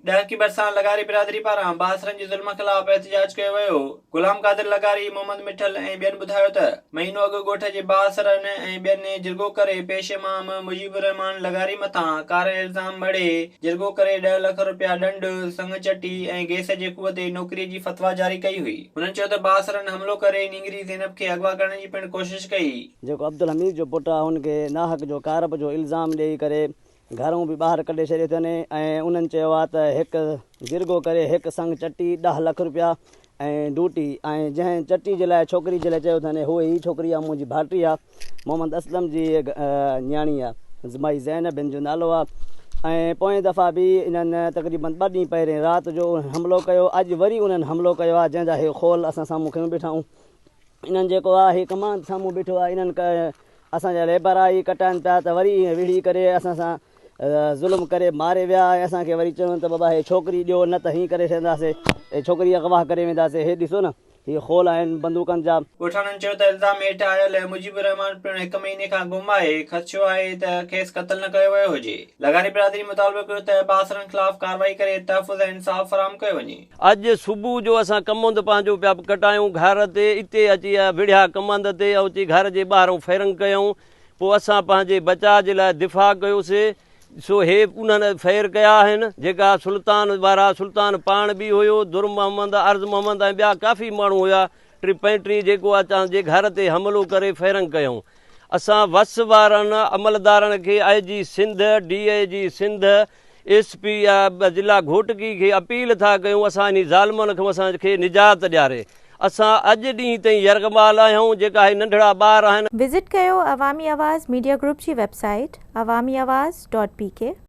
ॾह की बरसां लगारी बिरादरी पारां बासरनि जी ज़ुल्म ख़िलाफ़ एहतिजाज कयो वियो। गुलाम कादिर लगारी, मोहम्मद मिठल ऐं ॿियनि ॿुधायो त महीनो अॻु ॻोठ जे बासरनि ऐं ॿियनि जिरगो करे पेश इमाम मुजीबुर रहमान लगारी मथां कार इल्ज़ाम मड़े जिरगो करे 10 लख रुपया ॾंड, संग चटी ऐं गैस जे कुएं ते नौकरीअ जी फतवा जारी कई हुई। हुननि चयो त बासरनि हमलो करे नींगरी ज़ैनब खे अगवा करण जी पिण कोशिश कई। जेको अब्दुल हमीद जो पुटु आहे हुनखे नाहक जो कारब जो इल्ज़ाम ॾेई करे घरों बि ॿाहिरि कढे छॾियो अथनि ऐं उन्हनि चयो आहे त हिकु जिरगो करे हिकु संग चटी 10 लख रुपया ऐं ड्यूटी ऐं जंहिं चटी जे लाइ छोकिरी जे लाइ चयो अथनि उहे ई छोकिरी आहे मुंहिंजी भाइटी आहे मोहम्मद असलम जी न्याणी आहे ज़माई ज़ैनब बिन जो नालो आहे। ऐं पोएं दफ़ा बि इन्हनि तक़रीबन 2 ॾींहं पहिरें राति जो हमिलो कयो। अॼु वरी उन्हनि हमिलो कयो आहे जंहिंजा इहे खोल असां साम्हूं खयूं बीठा आहियूं। इन्हनि जेको आहे हीउ कमांड साम्हूं बीठो आहे। इन्हनि असांजा लेबर आई कटाइनि पिया त वरी ईअं विढ़ी करे असां सां ज़ुल्म करे मारे विया ऐं असांखे वरी चवनि त बाबा हे छोकिरी ॾियो न त हीअं करे छॾींदासीं, हे छोकिरी अगवाह करे वेंदासीं। हे ॾिसो न हीअ खोल आहिनि बंदूकनि जा। ॻोठाणनि चयो त इल्ज़ाम हेठि आयल मुजीबुर रहमान पिण 1 महीने खां गुम आहे। ख़दशो आहे त खेसि क़त्ल न कयो वियो हुजे। लगारी बिरादरी मुतालबो कयो त बासरनि ख़िलाफ़ कार्रवाई करे तहफ़ुज़ ऐं इंसाफ़ फराहम कयो वञे। अॼु सुबुह जो असां कमंद पंहिंजो पिया कटायूं घर ते, इते अची विढ़िया कमंद ते ऐं अची घर जे ॿाहिरों फेरंग कयूं। पोइ असां पंहिंजे बचाव जे लाइ दिफ़ा कयोसीं। सो हे उन्हनि फेर कया आहिनि जेका सुल्तान वारा, सुल्तान पाण बि हुयो, दुर मोहम्मद, अर्ज़ मोहम्मद ऐं ॿिया काफ़ी माण्हू हुया। 35 जेको आहे तव्हांजे घर ते हमिलो करे फेरंग कयूं। असां वस वारनि अमलदारनि खे IG Sindh, DIG Sindh, SP ज़िला घोटकी खे अपील था कयूं असां इन ज़ालिमनि खां असांखे निजात ॾियारे। असां अॼु ॾींहं ताईं यरगमाल आहियूं जेका हे नंढड़ा ॿार आहिनि। विज़िट कयो अवामी आवाज़ मीडिया ग्रुप जी वेबसाइट awamiawaz.pk।